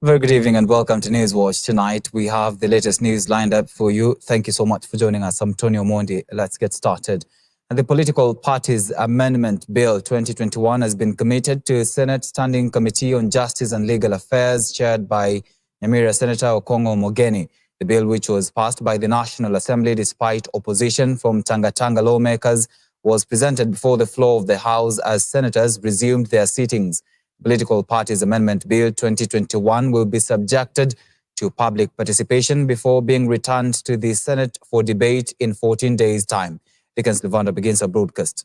Very good evening and welcome to Newswatch. Tonight we have the latest news lined up for you. Thank you so much for joining us. I'm Antonio Mondi. Let's get started. And the Political Parties Amendment Bill 2021 has been committed to Senate Standing Committee on Justice and Legal Affairs, chaired by Nyamira Senator Okongo Omogeni. The bill, which was passed by the National Assembly despite opposition from Tanga lawmakers, was presented before the floor of the House as senators resumed their sittings. Political Parties Amendment Bill 2021 will be subjected to public participation before being returned to the Senate for debate in 14 days' time. Dickens Levanda begins our broadcast.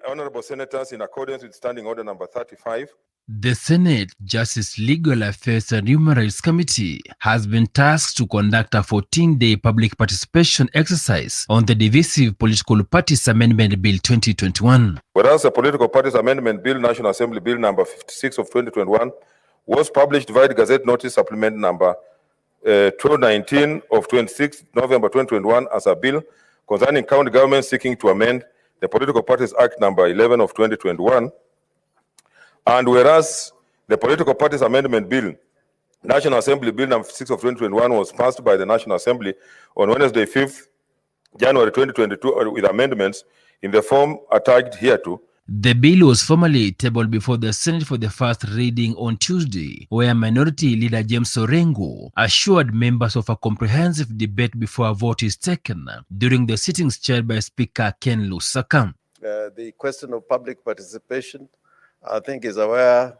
Honorable Senators, in accordance with Standing Order number 35, the Senate Justice, Legal Affairs and Human Rights Committee has been tasked to conduct a 14-day public participation exercise on the divisive Political Parties Amendment Bill 2021. Whereas the Political Parties Amendment Bill, National Assembly Bill number 56 of 2021, was published via the Gazette Notice Supplement number 1219 of 26 November 2021 as a bill concerning county governments seeking to amend the Political Parties Act number 11 of 2021. And whereas the Political Parties Amendment Bill, National Assembly Bill number 6 of 2021 was passed by the National Assembly on Wednesday, 5th January 2022 with amendments in the form attached hereto. The bill was formally tabled before the Senate for the first reading on Tuesday, where Minority Leader James Orengo assured members of a comprehensive debate before a vote is taken during the sittings chaired by Speaker Ken Lusaka. The question of public participation, I think, is aware,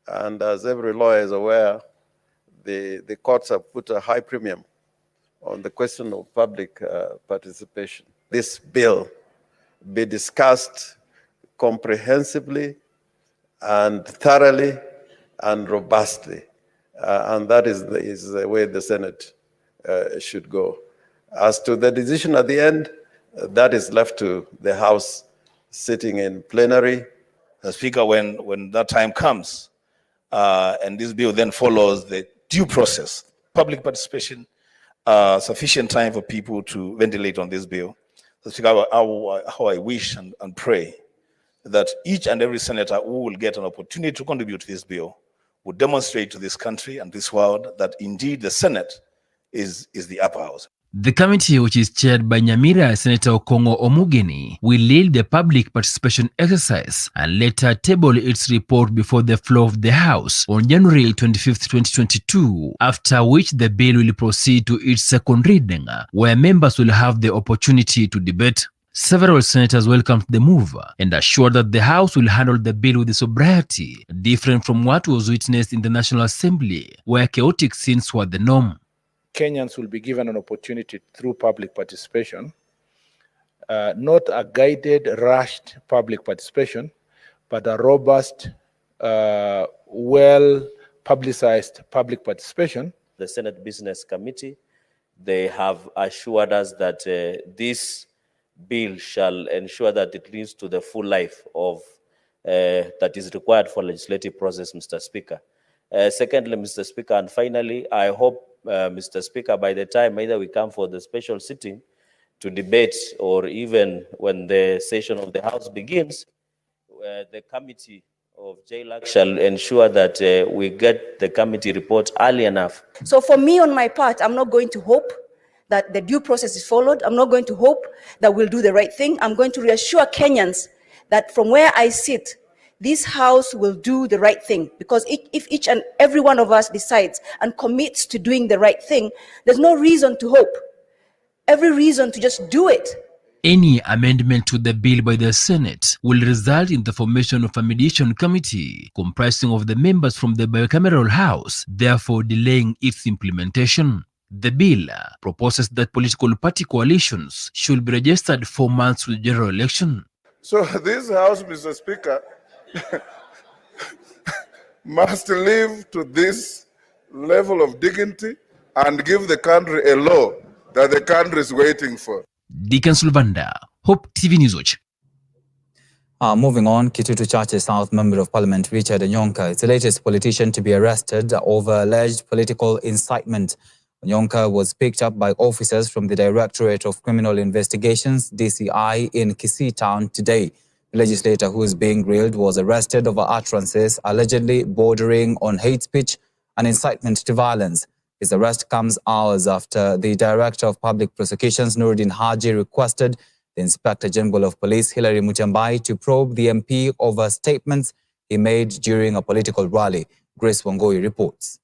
and as every lawyer is aware, the courts have put a high premium on the question of public participation. This bill be discussed comprehensively and thoroughly and robustly, and that is the way the Senate should go. As to the decision at the end, that is left to the House sitting in plenary. Speaker, when that time comes, and this bill then follows the due process, public participation, sufficient time for people to ventilate on this bill. Speaker, how I wish and pray that each and every senator who will get an opportunity to contribute to this bill would demonstrate to this country and this world that indeed the Senate is the upper house. The committee, which is chaired by Nyamira Senator Okongo Omogeni, will lead the public participation exercise and later table its report before the floor of the House on January 25th, 2022, after which the bill will proceed to its second reading, where members will have the opportunity to debate. Several senators welcomed the move and assured that the House will handle the bill with sobriety, different from what was witnessed in the National Assembly, where chaotic scenes were the norm. Kenyans will be given an opportunity through public participation, not a guided, rushed public participation, but a robust, well-publicized public participation. The Senate Business Committee, they have assured us that this bill shall ensure that it leads to the full life of that is required for legislative process, Mr. Speaker. Secondly, Mr. Speaker, and finally, I hope, Mr. Speaker, by the time either we come for the special sitting to debate or even when the session of the House begins, the committee of JLAC shall ensure that we get the committee report early enough. So for me, on my part, I'm not going to hope that the due process is followed. I'm not going to hope that we'll do the right thing. I'm going to reassure Kenyans that from where I sit, this House will do the right thing, because if each and every one of us decides and commits to doing the right thing, there's no reason to hope. Every reason to just do it. Any amendment to the bill by the Senate will result in the formation of a mediation committee comprising of the members from the bicameral House, therefore delaying its implementation. The bill proposes that political party coalitions should be registered 4 months to the general election. So this House, Mr. Speaker, must live to this level of dignity and give the country a law that the country is waiting for. Dickens Levanda, Hope TV Newswatch. Moving on, Kitutu Chache South Member of Parliament Richard Onyonka is the latest politician to be arrested over alleged political incitement. Onyonka was picked up by officers from the Directorate of Criminal Investigations, DCI, in Kisii Town today. The legislator who is being grilled was arrested over utterances allegedly bordering on hate speech and incitement to violence. His arrest comes hours after the Director of Public Prosecutions, Nuruddin Haji, requested the Inspector General of Police, Hilary Mutyambai, to probe the MP over statements he made during a political rally. Grace Wangoi reports.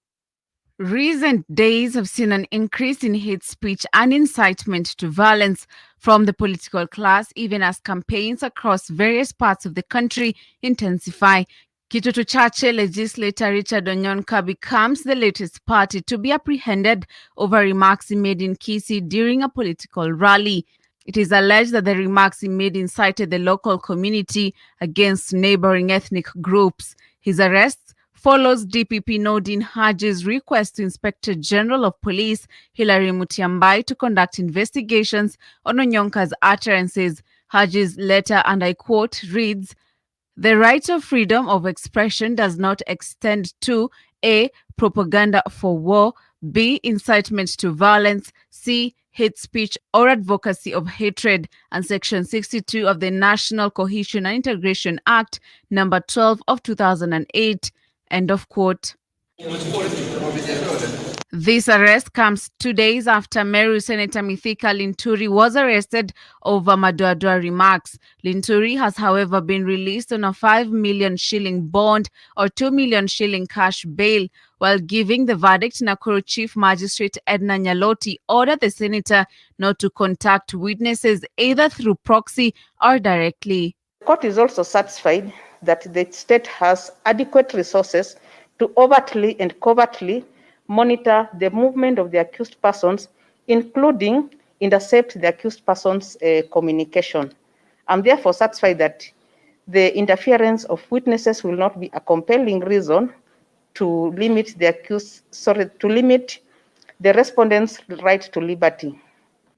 Recent days have seen an increase in hate speech and incitement to violence from the political class, even as campaigns across various parts of the country intensify. Kitutu Chache legislator Richard Onyonka becomes the latest party to be apprehended over remarks he made in Kisii during a political rally. It is alleged that the remarks he made incited the local community against neighboring ethnic groups. His arrest follows DPP Nuruddin Haji's request to Inspector General of Police Hilary Mutyambai to conduct investigations on Onyonka's utterances. Haji's letter, and I quote, reads, "The right of freedom of expression does not extend to A. Propaganda for war, B. Incitement to violence, C. Hate speech or advocacy of hatred, and Section 62 of the National Cohesion and Integration Act, number 12 of 2008. End of quote. This arrest comes 2 days after Meru Senator Mithika Linturi was arrested over madoadoa remarks. Linturi has, however, been released on a 5 million shilling bond or 2 million shilling cash bail. While giving the verdict, Nakuru Chief Magistrate Edna Nyaloti ordered the senator not to contact witnesses either through proxy or directly. The court is also satisfied that the state has adequate resources to overtly and covertly monitor the movement of the accused persons, including intercept the accused persons' communication. I'm therefore satisfied that the interference of witnesses will not be a compelling reason to limit the respondent's right to liberty.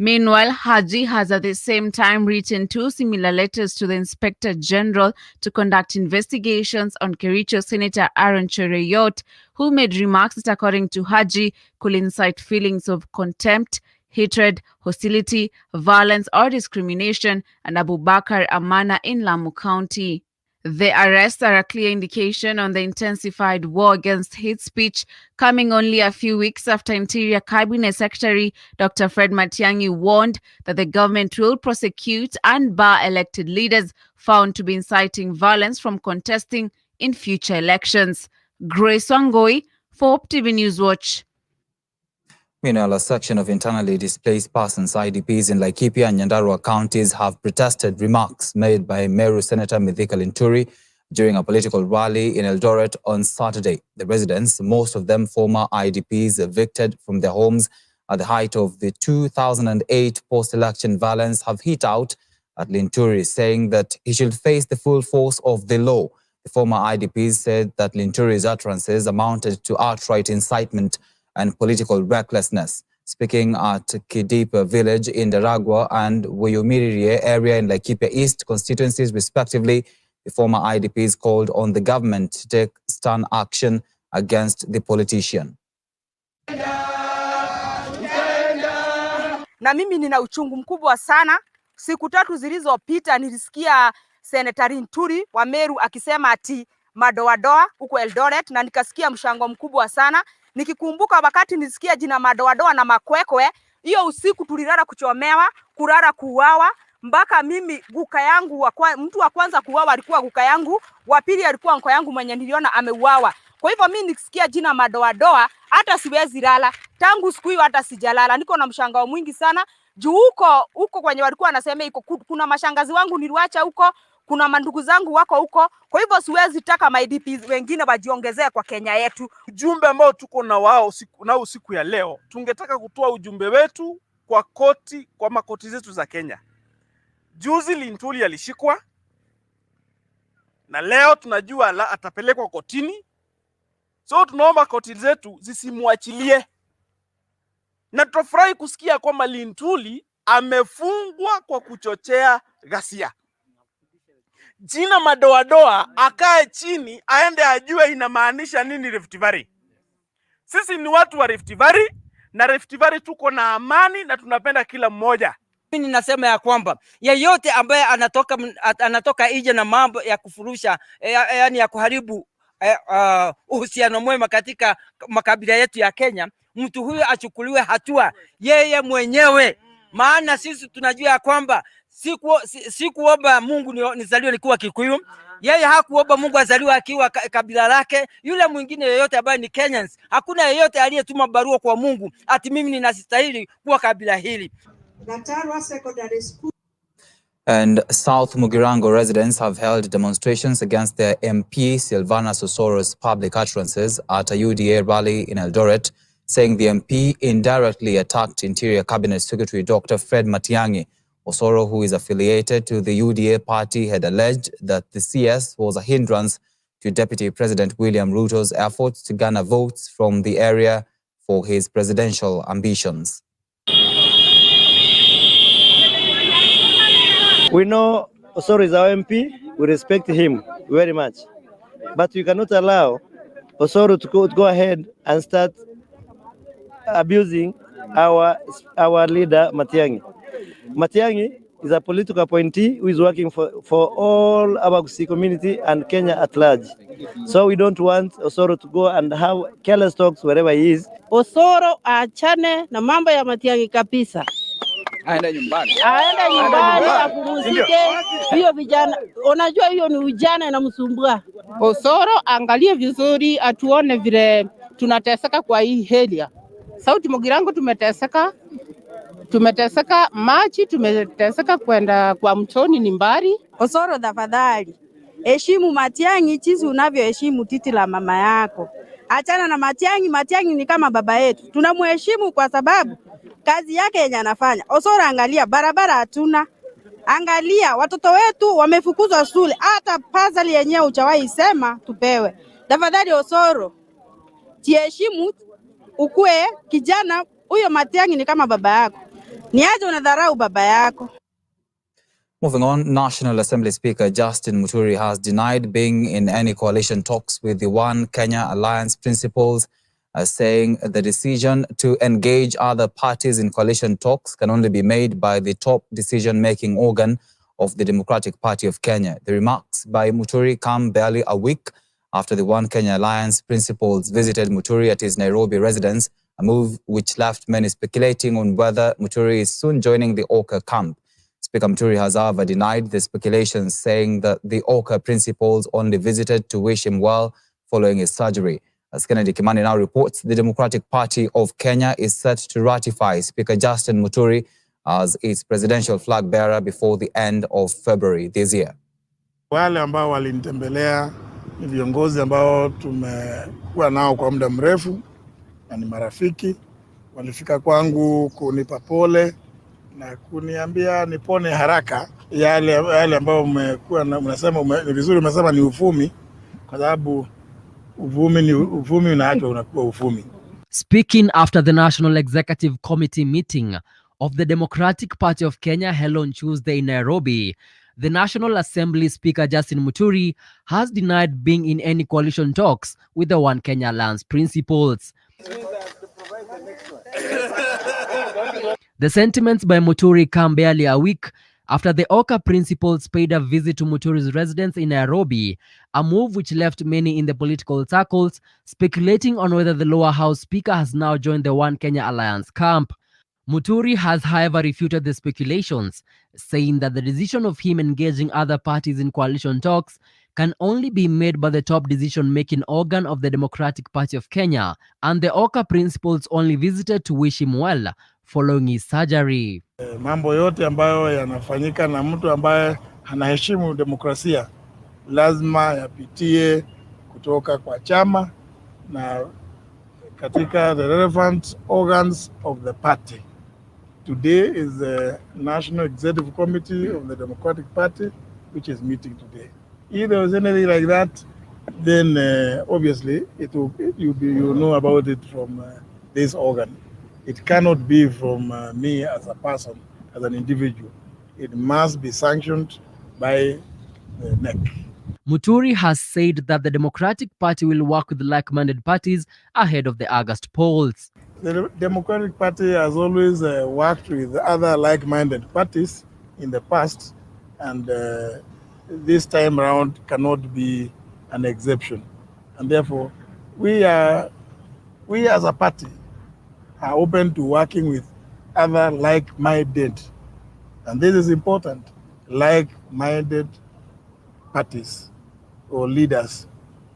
Meanwhile, Haji has at the same time written 2 similar letters to the Inspector General to conduct investigations on Kericho Senator Aaron Cheruiyot, who made remarks that, according to Haji, could incite feelings of contempt, hatred, hostility, violence or discrimination, and Abubakar Amana in Lamu County. The arrests are a clear indication on the intensified war against hate speech, coming only a few weeks after Interior Cabinet Secretary Dr. Fred Matiang'i warned that the government will prosecute and bar elected leaders found to be inciting violence from contesting in future elections. Grace Wangoi for Hope TV Newswatch. Meanwhile, a section of internally displaced persons, IDPs, in Laikipia and Nyandarua counties have protested remarks made by Meru Senator Mithika Linturi during a political rally in Eldoret on Saturday. The residents, most of them former IDPs evicted from their homes at the height of the 2008 post-election violence, have hit out at Linturi, saying that he should face the full force of the law. The former IDPs said that Linturi's utterances amounted to outright incitement and political recklessness. Speaking at Kidipa village in Daragwa and Wayumiriri area in Laikipia East constituencies respectively, the former IDPs called on the government to take stern action against the politician. Na mimi nina uchungu mkubwa sana. Siku 3 zilizopita nilisikia Senator Linturi wa Meru akisema ati madoadoa huko Eldoret, na nikasikia mshango mkubwa sana. Nikikumbuka wakati nilisikia jina madoadoa na makwekwe, hiyo usiku tulilala kuchomewa, kulala kuuawa, mpaka mimi guka yangu mtu wa kwanza kuuawa alikuwa guka yangu, wa pili alikuwa nko yangu mwenye niliona ameuawa. Kwa hivyo mimi nikisikia jina madoadoa hata siwezi lala. Tangu siku hiyo hata sijalala. Niko na mshangao mwingi sana. Juu huko kwenye walikuwa wanasema kuna mashangazi wangu niliwacha huko, kuna mandugu zangu wako huko. Kwa hivyo siwezi taka IDPs wengine wajiongezee kwa Kenya yetu. Ujumbe ambao tuko na wao siku ya leo, tungetaka kutoa ujumbe wetu kwa makoti zetu za Kenya. Juzi Linturi alishikwa na leo tunajua atapelekwa kotini. So tunaomba koti zetu zisimwachilie. Na tutafurahi kusikia kwamba Linturi amefungwa kwa kuchochea ghasia. Jina madoadoa akae chini aende ajue inamaanisha nini Rift Valley. Sisi ni watu wa Rift Valley, na Rift Valley tuko na amani na tunapenda kila mmoja. Mimi ninasema ya kwamba yeyote ambaye anatoka nje na mambo ya kufurusha, yani ya kuharibu uhusiano mwema katika makabila yetu ya Kenya, mtu huyo achukuliwe hatua yeye mwenyewe, maana sisi tunajua ya kwamba sikuomba Mungu nizaliwe nikiwa Kikuyu. Yeye hakuomba Mungu azaliwe akiwa kabila lake. Yule mwingine yeyote ambaye ni Kenyans, hakuna yeyote aliyetuma barua kwa Mungu ati mimi ninastahili kuwa kabila hili. And South Mugirango residents have held demonstrations against their MP Silvana Sosoro's public utterances at a UDA rally in Eldoret, saying the MP indirectly attacked Interior Cabinet Secretary Dr. Fred Matiang'i. Osoro, who is affiliated to the UDA party, had alleged that the CS was a hindrance to Deputy President William Ruto's efforts to garner votes from the area for his presidential ambitions. We know Osoro is our MP. We respect him very much. But we cannot allow Osoro to go ahead and start abusing our leader, Matiang'i. Matiang'i is a political appointee who is working for all our community and Kenya at large. So we don't want Osoro to go and have careless talks wherever he is. Osoro aachane na mambo ya Matiang'i kabisa. Aende nyumbani apumzike. Hiyo vijana, unajua hiyo ni ujana inamsumbua. Osoro angalie vizuri, atuone vile tunateseka kwa hii helia. Sauti Mugirango tumeteseka maji, tumeteseka kwenda kwa mtoni ni mbali. Osoro tafadhali, heshimu Matiang'i jinsi unavyoheshimu titi la mama yako. Achana na Matiang'i. Matiang'i ni kama baba yetu. Tunamheshimu kwa sababu kazi yake yenye anafanya. Osoro angalia barabara hatuna. Angalia watoto wetu wamefukuzwa shule. Hata puzzle yenyewe hujawahi sema tupewe. Tafadhali Osoro, jiheshimu, ukue kijana. Huyo Matiang'i ni kama baba yako. Ni aje unadharau baba yako. Moving on, National Assembly Speaker Justin Muturi has denied being in any coalition talks with the One Kenya Alliance principles, saying the decision to engage other parties in coalition talks can only be made by the top decision-making organ of the Democratic Party of Kenya. The remarks by Muturi come barely a week after the One Kenya Alliance principles visited Muturi at his Nairobi residence, a move which left many speculating on whether Muturi is soon joining the Oka camp. Speaker Muturi has, however, denied the speculations, saying that the Oka principals only visited to wish him well following his surgery. As Kennedy Kimani now reports, the Democratic Party of Kenya is set to ratify Speaker Justin Muturi as its presidential flag bearer before the end of February this year. Wale ambao walinitembelea ni viongozi ambao tumekuwa nao kwa muda mrefu na ni marafiki. Walifika kwangu kunipa pole na kuniambia nipone haraka yale ambao mmekuwa mnasema ni vizuri umesema ni uvumi, kwa sababu uvumi unaachwa unakuwa uvumi. Speaking after the National Executive Committee meeting of the Democratic Party of Kenya held on Tuesday in Nairobi, the National Assembly Speaker Justin Muturi has denied being in any coalition talks with the One Kenya Alliance principles. The sentiments by Muturi come barely a week after the Oka principals paid a visit to Muturi's residence in Nairobi, a move which left many in the political circles speculating on whether the lower house speaker has now joined the One Kenya Alliance camp. Muturi has, however, refuted the speculations, saying that the decision of him engaging other parties in coalition talks can only be made by the top decision-making organ of the Democratic Party of Kenya, and the Oka principals only visited to wish him well following his surgery. Mambo yote ambayo yanafanyika na mtu ambaye anaheshimu demokrasia lazima yapitie kutoka kwa chama na katika the relevant organs of the party. Today is the National Executive Committee of the Democratic Party, which is meeting today. If there was anything like that, then obviously you'll know about it from this organ. It cannot be from me as a person, as an individual. It must be sanctioned by the NEC. Muturi has said that the Democratic Party will work with like-minded parties ahead of the August polls. The Democratic Party has always worked with other like-minded parties in the past, and this time around cannot be an exception. And therefore, we as a party are open to working with other like-minded, and this is important, like-minded parties or leaders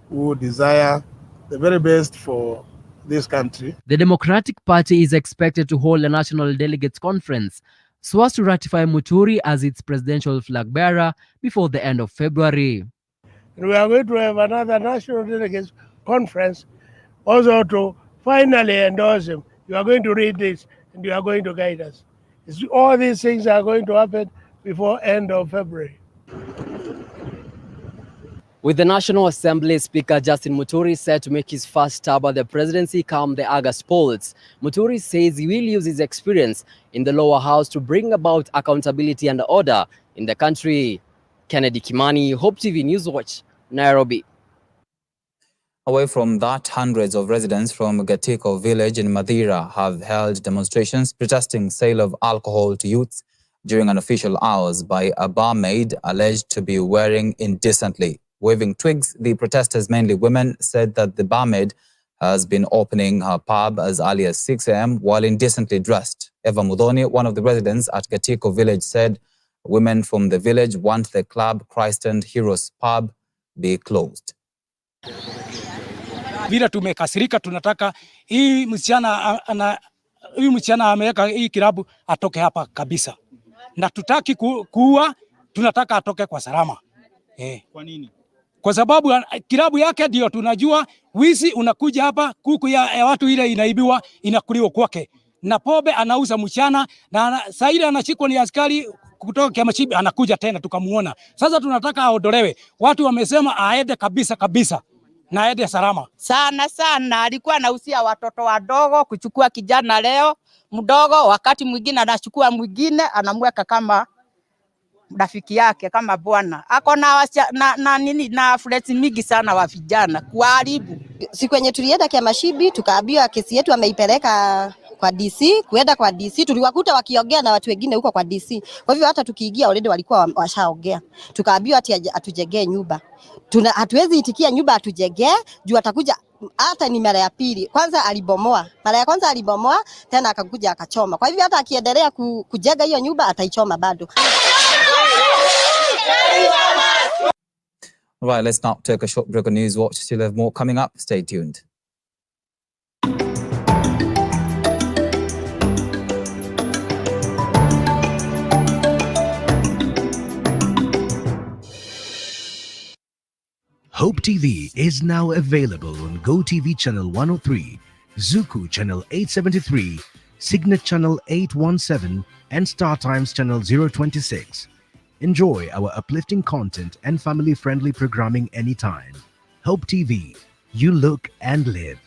who desire the very best for this country. The Democratic Party is expected to hold a national delegates conference so as to ratify Muturi as its presidential flag bearer before the end of February. We are going to have another national delegates conference also to finally endorse him. You are going to read this and you are going to guide us. All these things are going to happen before end of February. With the National Assembly Speaker Justin Muturi set to make his first stab at the presidency come the August polls, Muturi says he will use his experience in the lower house to bring about accountability and order in the country. Kennedy Kimani, Hope TV Newswatch, Nairobi. Away from that, hundreds of residents from Gatiko village in Madeira have held demonstrations protesting sale of alcohol to youths during unofficial hours by a barmaid alleged to be wearing indecently. Waving twigs, the protesters, mainly women, said that the barmaid has been opening her pub as early as 6 a.m. while indecently dressed. Eva Mudhoni, one of the residents at Gatiko village, said women from the village want the club Christ and Heroes pub be closed. Vile tumekasirika, tunataka hii msichana ameweka hii kilabu atoke hapa kabisa, na tutaki kuua, tunataka atoke kwa salama. Kwa nini? Kwa sababu kilabu yake ndio tunajua wizi unakuja hapa, kuku ya watu ile inaibiwa inakuliwa kwake, na pombe anauza mchana, na saa ile anashikwa ni askari kutoka Kiamashibi anakuja tena tukamuona. Sasa tunataka aondolewe. Watu wamesema aende kabisa na aende salama. Sana alikuwa anahusia watoto wadogo, kuchukua kijana leo mdogo, wakati mwingine anachukua mwingine anamweka kama rafiki yake, kama bwana. Ako na friends mingi sana wa vijana kuharibu. Siku yenye tulienda Kiamashibi tukaambiwa kesi yetu ameipeleka kwa DC, kuenda kwa DC tuliwakuta wakiongea na watu wengine huko kwa DC. Kwa hivyo hata tukiingia already walikuwa washaongea. Tukaambiwa ati atujengee nyumba. Hatuwezi itikia nyumba atujengee juu atakuja hata ni mara ya pili. Kwanza alibomoa. Mara ya kwanza alibomoa tena akakuja akachoma. Kwa hivyo hata akiendelea kujenga hiyo nyumba ataichoma bado. All right, let's now take a short break on Newswatch. Still have more coming up. Stay tuned. Hope TV is now available on GoTV Channel 103, Zuku Channel 873, Signet Channel 817, and StarTimes Channel 026. Enjoy our uplifting content and family-friendly programming anytime. Hope TV, you look and live.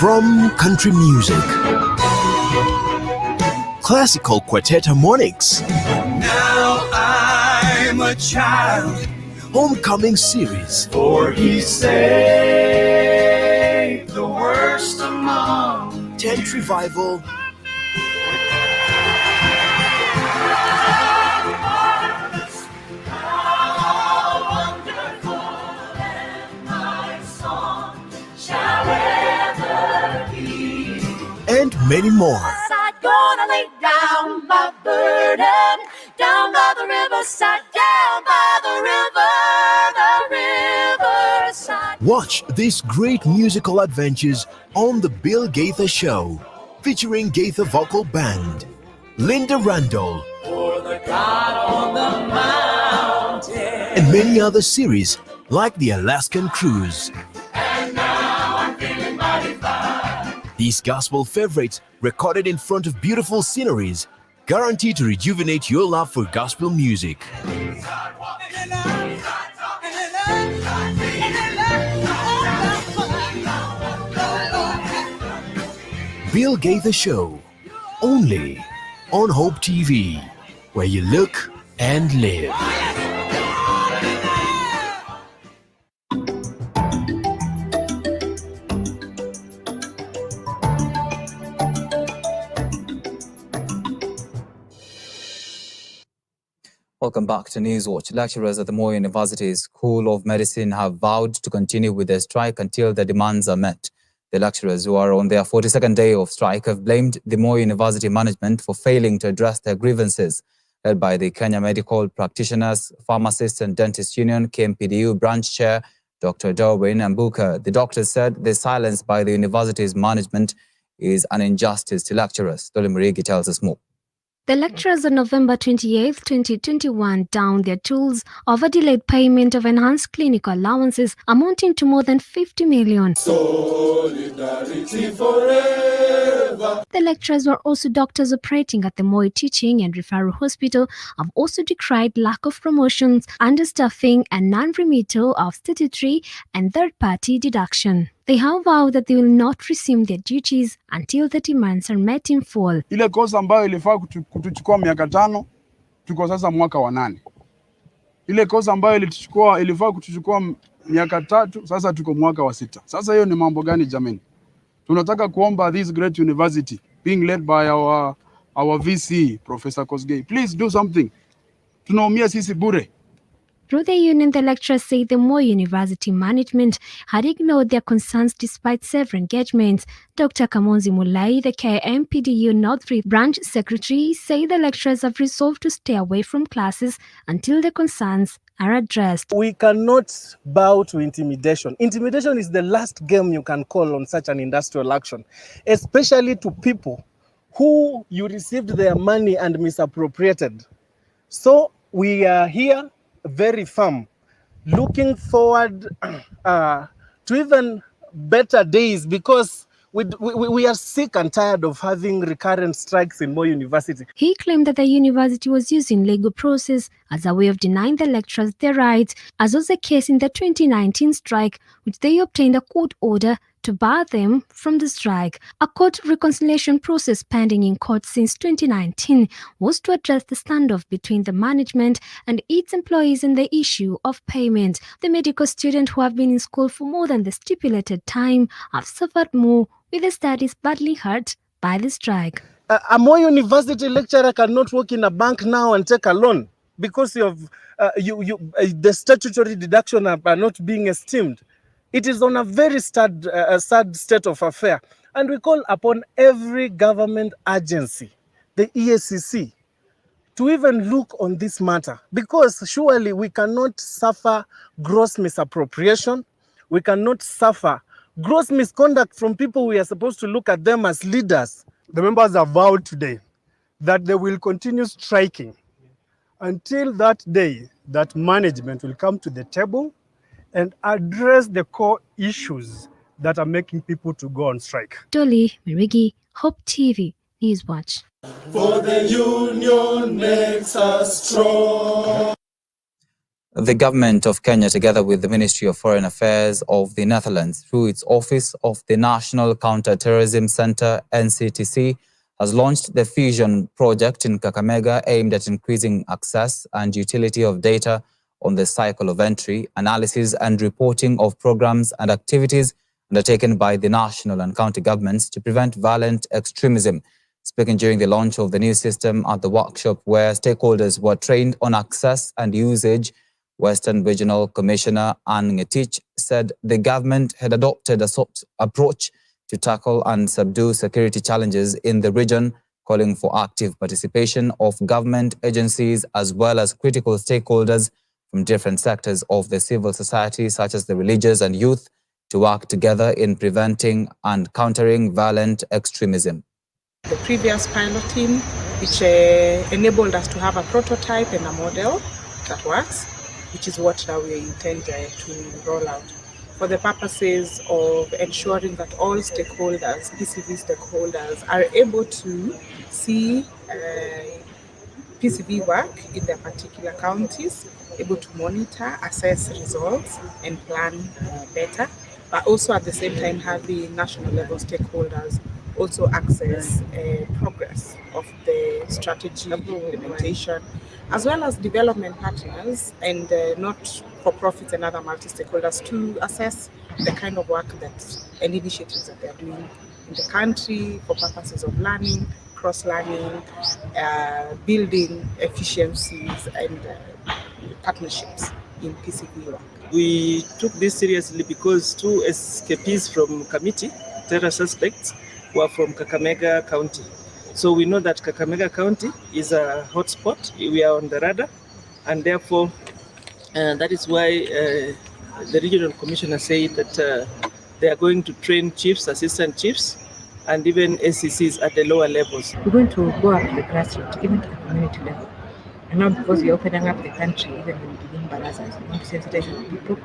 From country music, classical quartet harmonics, now I'm a child, homecoming series, for he saved the worst among, tent revival, and many more. I'm gonna lay down my burden, down by the riverside, down by the riverside. Watch these great musical adventures on The Bill Gaither Show, featuring Gaither Vocal Band, Linda Randall, For the God on the mountain, and many other series like The Alaskan Cruise. and now I'm feeling mighty fine. These gospel favorites, recorded in front of beautiful sceneries, guaranteed to rejuvenate your love for gospel music. Bill Gaither Show, only on Hope TV, where you look and live. Welcome back to Newswatch. Lecturers at the Moi University School of Medicine have vowed to continue with their strike until their demands are met. The lecturers, who are on their 42nd day of strike, have blamed the Moi University management for failing to address their grievances. Led by the Kenya Medical Practitioners, Pharmacists and Dentists Union, KMPDU branch chair, Dr. Darwin Ambuka, the doctors said the silence by the university's management is an injustice to lecturers. Dole Murigi tells us more. The lecturers on November 28, 2021 downed their tools over delayed payment of enhanced clinical allowances amounting to more than 50 million. Solidarity forever. The lecturers were also doctors operating at the Moi Teaching and Referral Hospital have also decried lack of promotions, understaffing and non-remittal of statutory and third-party deduction. They have vowed that they will not resume their duties until the demands are met in full. Ile kosa ambayo ilifaa kutuchukua miaka 5 tuko sasa mwaka wa 8. Ile kosa ambayo ilifaa kutuchukua miaka 3 sasa tuko mwaka wa 6. Sasa hiyo ni mambo gani jamani? Tunataka kuomba this great university being led by our VC Professor Kosgei, please do something. Tunaumia sisi bure. Through the union, the lecturers say the Moi University management had ignored their concerns despite several engagements. Dr. Kamonzi Mulai, the KMPDU North 3 branch secretary, say the lecturers have resolved to stay away from classes until the concerns are addressed. We cannot bow to intimidation. Intimidation is the last game you can call on such an industrial action, especially to people who you received their money and misappropriated. So we are here very firm, looking forward to even better days, because we are sick and tired of having recurrent strikes in Moi University. He claimed that the university was using legal process as a way of denying the lecturers their rights, as was the case in the 2019 strike, which they obtained a court order to bar them from the strike. A court reconciliation process pending in court since 2019 was to address the standoff between the management and its employees and the issue of payment. The medical students who have been in school for more than the stipulated time have suffered more, with the studies badly hurt by the strike. A Moi University lecturer cannot work in a bank now and take a loan because of the statutory deduction are not being esteemed. It is on a very sad state of affair, and we call upon every government agency, the EACC, to even look on this matter, because surely we cannot suffer gross misappropriation, we cannot suffer gross misconduct from people we are supposed to look at them as leaders. The members have vowed today that they will continue striking until that day that management will come to the table and address the core issues that are making people to go on strike. Dolly Mirigi, Hope TV, Newswatch. For the union makes us strong. The government of Kenya, together with the Ministry of Foreign Affairs of the Netherlands, through its Office of the National Counter-Terrorism Center, NCTC, has launched the Fusion project in Kakamega, aimed at increasing access and utility of data on the cycle of entry, analysis and reporting of programs and activities undertaken by the national and county governments to prevent violent extremism. Speaking during the launch of the new system at the workshop where stakeholders were trained on access and usage, Western Regional Commissioner Ann Ngetich said the government had adopted a soft approach to tackle and subdue security challenges in the region, calling for active participation of government agencies as well as critical stakeholders from different sectors of the civil society, such as the religious and youth, to work together in preventing and countering violent extremism. The previous pilot team, which enabled us to have a prototype and a model that works, which is what now we intend to roll out for the purposes of ensuring that all stakeholders, PCV stakeholders, are able to see PCV work in their particular counties, able to monitor, assess results, and plan better, but also at the same time have the national level stakeholders also access progress of the strategy implementation, as well as development partners and not-for-profits and other multi-stakeholders to assess the kind of work that and initiatives that they are doing in the country for purposes of learning, cross-learning, building efficiencies and partnerships in PCV work. We took this seriously because 2 escapees from Kamiti, terror suspects, were from Kakamega County. So we know that Kakamega County is a hotspot. We are on the radar, and therefore that is why the regional commissioner said that they are going to train chiefs, assistant chiefs, and even SCCs at the lower levels. We're going to go up to the grassroots, even to the community level. And now because we're opening up the country, even within barazas, we want to sensitize people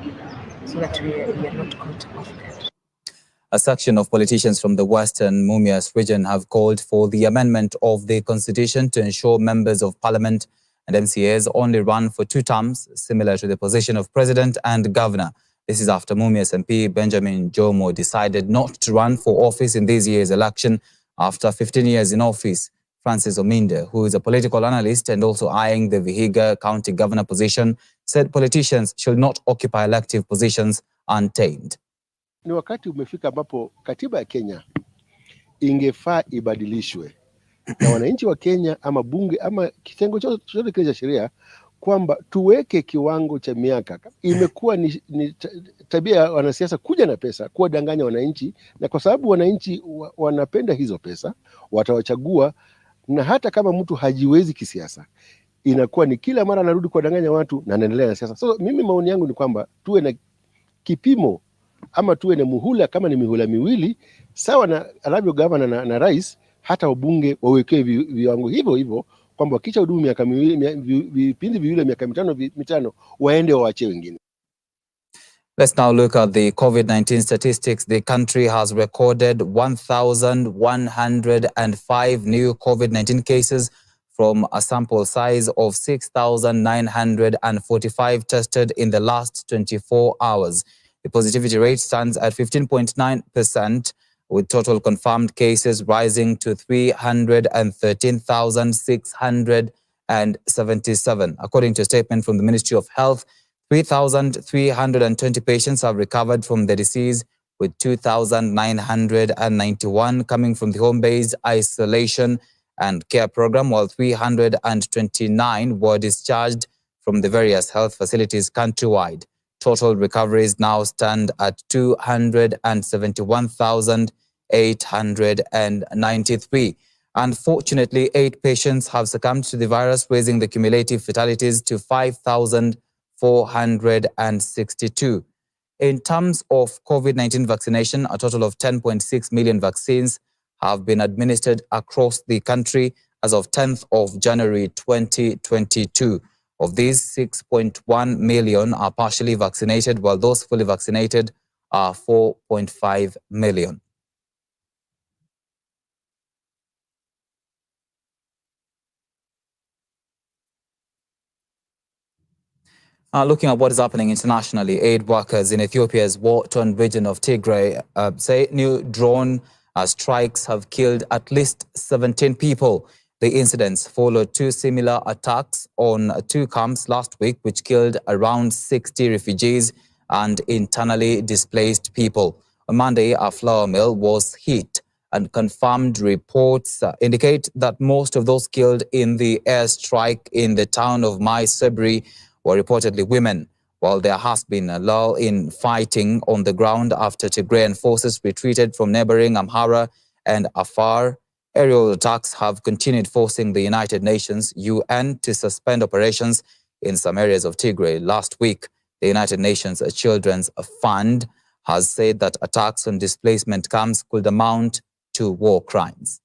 so that we are not caught off guard. A section of politicians from the Western Mumias region have called for the amendment of the constitution to ensure members of parliament and MCAs only run for 2 terms, similar to the position of president and governor. This is after Mumias MP Benjamin Jomo decided not to run for office in this year's election after 15 years in office. Francis Ominde, who is a political analyst and also eyeing the Vihiga County Governor position, said politicians should not occupy elective positions untamed. Ni wakati umefika ambapo katiba ya Kenya ingefaa ibadilishwe na wananchi wa Kenya ama bunge ama kitengo chochote kile cha sheria, kwamba tuweke kiwango cha miaka. Imekuwa ni tabia ya wanasiasa kuja na pesa kuwadanganya wananchi, na kwa sababu wananchi wanapenda hizo pesa watawachagua, na hata kama mtu hajiwezi kisiasa inakuwa ni kila mara anarudi kuwadanganya watu na anaendelea na siasa. So mimi maoni yangu ni kwamba tuwe na kipimo ama tuwe na muhula, kama ni mihula miwili sawa na anavyo gavana na rais, hata wabunge wawekewe viwango hivyo hivyo, kwamba wakisha hudumu miaka miwili, vipindi viwili miaka mitano waende waache wengine. Let's now look at the COVID-19 statistics. The country has recorded 1,105 new COVID-19 cases from a sample size of 6,945 tested in the last 24 hours. The positivity rate stands at 15.9%, with total confirmed cases rising to 313,677. According to a statement from the Ministry of Health, 3,320 patients have recovered from the disease, with 2,991 coming from the home-based isolation and care program, while 329 were discharged from the various health facilities countrywide. Total recoveries now stand at 271,893. Unfortunately, 8 patients have succumbed to the virus, raising the cumulative fatalities to 5,462. In terms of COVID-19 vaccination, a total of 10.6 million vaccines have been administered across the country as of 10th of January 2022. Of these, 6.1 million are partially vaccinated, while those fully vaccinated are 4.5 million. Looking at what is happening internationally, aid workers in Ethiopia's war-torn region of Tigray say new drone strikes have killed at least 17 people. The incidents followed 2 similar attacks on 2 camps last week, which killed around 60 refugees and internally displaced people. On Monday, a flour mill was hit, and confirmed reports indicate that most of those killed in the airstrike in the town of Mai Sebri were reportedly women, while there has been a lull in fighting on the ground after Tigrayan forces retreated from neighboring Amhara and Afar. Aerial attacks have continued, forcing the United Nations UN to suspend operations in some areas of Tigray. Last week, the United Nations Children's Fund has said that attacks on displacement camps could amount to war crimes.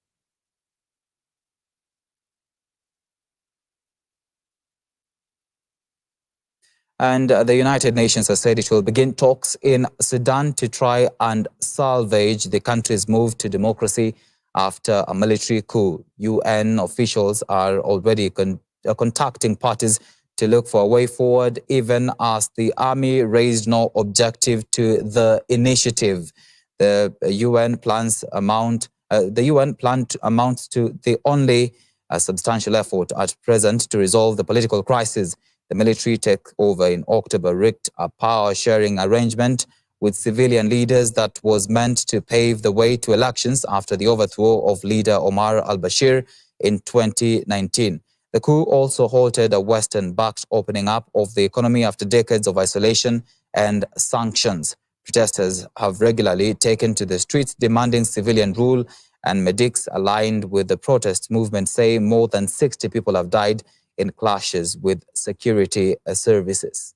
And the United Nations has said it will begin talks in Sudan to try and salvage the country's move to democracy after a military coup. UN officials are already contacting parties to look for a way forward, even as the army raised no objective to the initiative. The UN plan amounts to the only substantial effort at present to resolve the political crisis. The military takeover in October rigged a power-sharing arrangement with civilian leaders that was meant to pave the way to elections after the overthrow of leader Omar al-Bashir in 2019. The coup also halted a Western-backed opening up of the economy after decades of isolation and sanctions. Protesters have regularly taken to the streets demanding civilian rule, and medics aligned with the protest movement say more than 60 people have died in clashes with security services.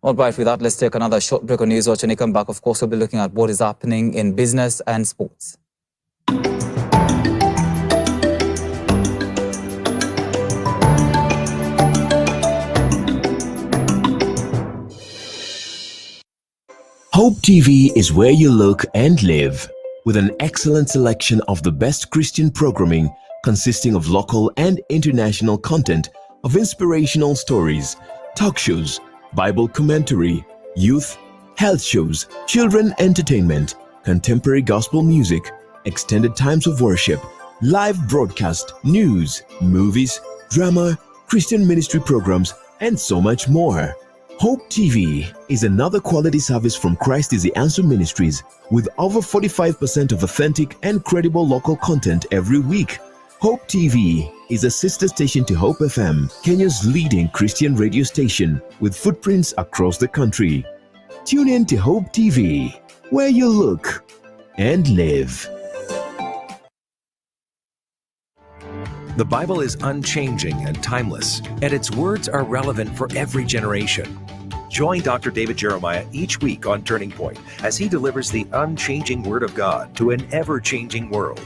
All right, with that, let's take another short break on Newswatch. When you come back, of course, we'll be looking at what is happening in business and sports. Hope TV is where you look and live, with an excellent selection of the best Christian programming consisting of local and international content of inspirational stories, talk shows, Bible commentary, youth, health shows, children entertainment, contemporary gospel music, extended times of worship, live broadcast, news, movies, drama, Christian ministry programs, and so much more. Hope TV is another quality service from Christ is the Answer Ministries, with over 45% of authentic and credible local content every week. Hope TV is a sister station to Hope FM, Kenya's leading Christian radio station, with footprints across the country. Tune in to Hope TV, where you look and live. The Bible is unchanging and timeless, and its words are relevant for every generation. Join Dr. David Jeremiah each week on Turning Point as he delivers the unchanging Word of God to an ever-changing world.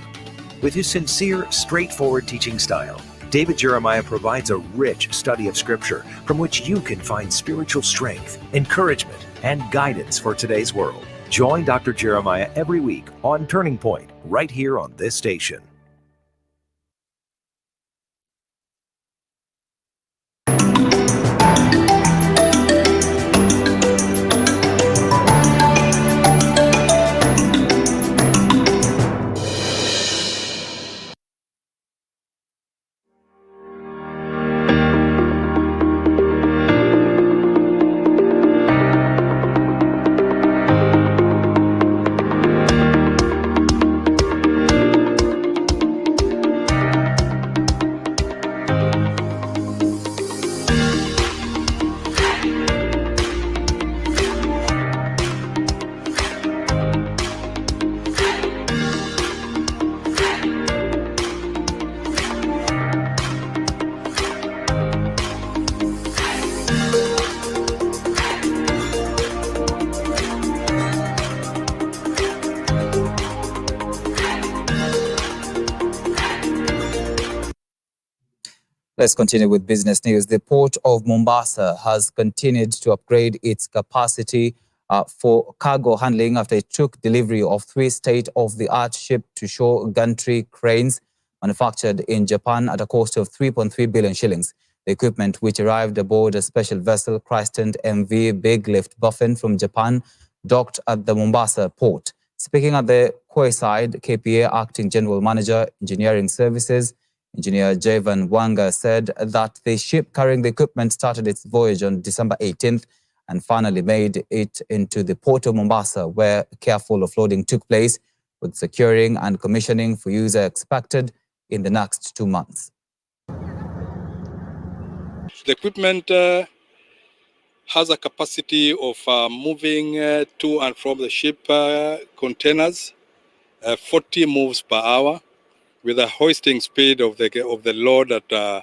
With his sincere, straightforward teaching style, David Jeremiah provides a rich study of Scripture from which you can find spiritual strength, encouragement, and guidance for today's world. Join Dr. Jeremiah every week on Turning Point, right here on this station. Let's continue with business news. The Port of Mombasa has continued to upgrade its capacity for cargo handling after it took delivery of 3 state-of-the-art ship-to-shore gantry cranes manufactured in Japan at a cost of 3.3 billion shillings. The equipment, which arrived aboard a special vessel christened MV Big Lift Buffin from Japan, docked at the Mombasa port. Speaking at the quayside, KPA Acting General Manager, Engineering Services, Engineer Javan Wanga, said that the ship carrying the equipment started its voyage on December 18th and finally made it into the port of Mombasa, where careful offloading took place, with securing and commissioning for use expected in the next 2 months. The equipment has a capacity of moving to and from the ship containers 40 moves per hour, with a hoisting speed of the load at a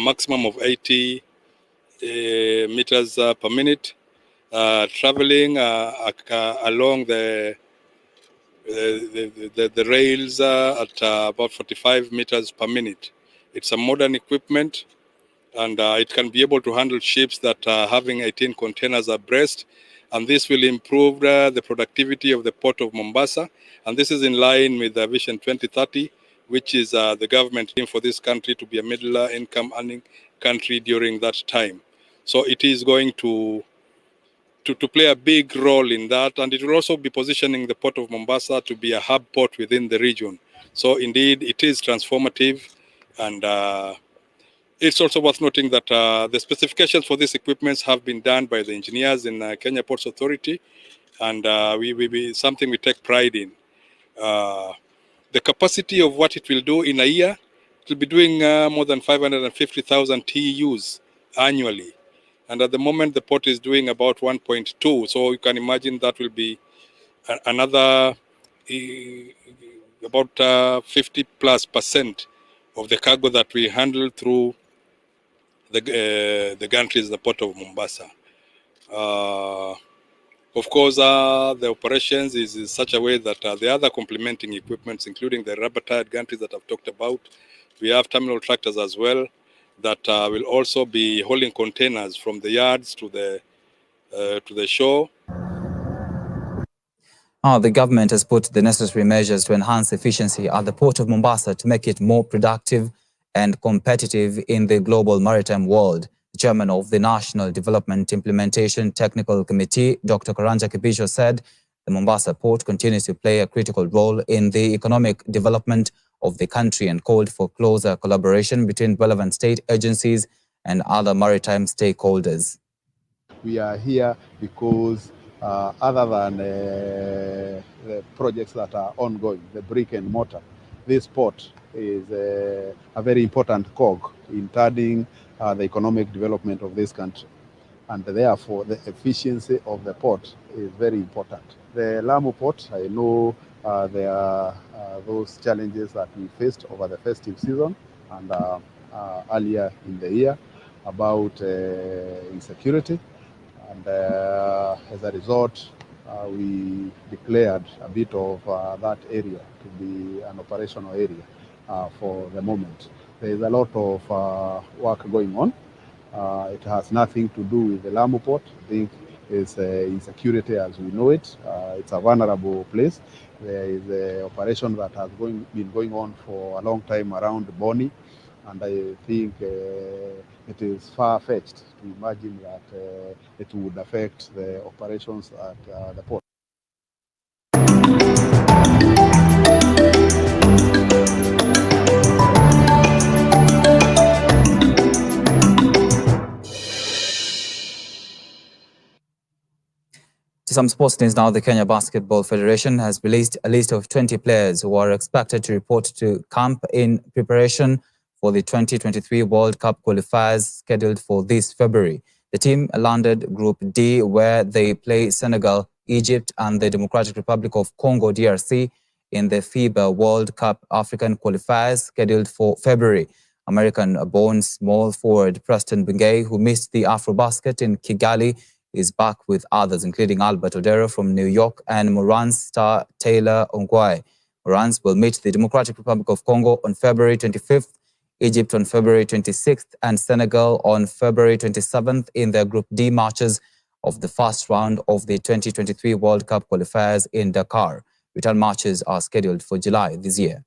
maximum of 80 meters per minute, traveling along the rails at about 45 meters per minute. It's a modern equipment, and it can be able to handle ships that are having 18 containers abreast, and this will improve the productivity of the Port of Mombasa, and this is in line with the Vision 2030, which is the government aim for this country to be a middle income earning country during that time. So it is going to play a big role in that, and it will also be positioning the Port of Mombasa to be a hub port within the region. So indeed, it is transformative, and It's also worth noting that the specifications for these equipments have been done by the engineers in Kenya Ports Authority, and we something we take pride in. The capacity of what it will do in a year, it will be doing more than 550,000 TEUs annually. And at the moment, the port is doing about 1.2. So you can imagine that will be another about 50+% of the cargo that we handle through the gantries, the port of Mombasa. Of course, the operations is in such a way that the other complementing equipments, including the rubber-tired gantries that I've talked about, we have terminal tractors as well that will also be hauling containers from the yards to the shore. The government has put the necessary measures to enhance efficiency at the port of Mombasa to make it more productive and competitive in the global maritime world. The chairman of the National Development Implementation Technical Committee, Dr. Karanja Kibisho, said the Mombasa port continues to play a critical role in the economic development of the country and called for closer collaboration between relevant state agencies and other maritime stakeholders. We are here because other than the projects that are ongoing, the brick and mortar, this port is a very important cog in turning the economic development of this country. And therefore, the efficiency of the port is very important. The Lamu port, I know there are those challenges that we faced over the festive season and earlier in the year about insecurity. And as a result, we declared a bit of that area to be an operational area for the moment. There is a lot of work going on. It has nothing to do with the Lamu port. I think it's insecurity as we know it. It's a vulnerable place. There is an operation that has been going on for a long time around Boni, and I think it is far-fetched to imagine that it would affect the operations at the port. To some sports news now, the Kenya Basketball Federation has released a list of 20 players who are expected to report to camp in preparation for the 2023 World Cup qualifiers scheduled for this February. The team landed Group D, where they play Senegal, Egypt, and the Democratic Republic of Congo, DRC, in the FIBA World Cup African qualifiers scheduled for February. American-born small forward Preston Bungay, who missed the AfroBasket in Kigali, is back with others, including Albert Odero from New York and Morans star Taylor Ongwae. Morans will meet the Democratic Republic of Congo on February 25th, Egypt on February 26th, and Senegal on February 27th in their Group D matches of the first round of the 2023 World Cup qualifiers in Dakar. Return matches are scheduled for July this year.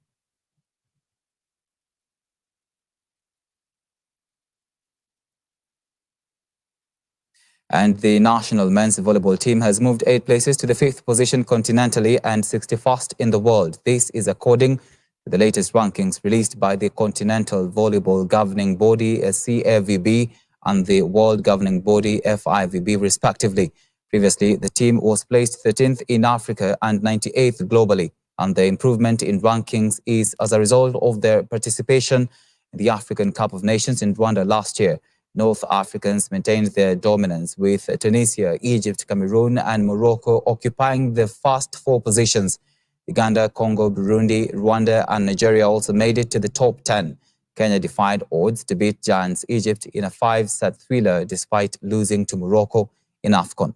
And the national men's volleyball team has moved 8 places to the 5th position continentally and 61st in the world. This is according to the latest rankings released by the Continental Volleyball Governing Body, CAVB, and the World Governing Body, FIVB, respectively. Previously, the team was placed 13th in Africa and 98th globally, and the improvement in rankings is as a result of their participation in the African Cup of Nations in Rwanda last year. North Africans maintained their dominance, with Tunisia, Egypt, Cameroon, and Morocco occupying the first 4 positions. Uganda, Congo, Burundi, Rwanda, and Nigeria also made it to the top 10. Kenya defied odds to beat giants Egypt in a 5-set thriller despite losing to Morocco in AFCON.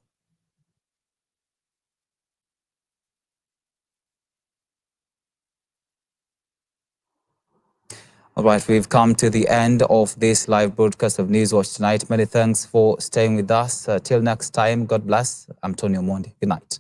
All right, we've come to the end of this live broadcast of Newswatch tonight. Many thanks for staying with us. Till next time, God bless. I'm Tony Omondi. Good night.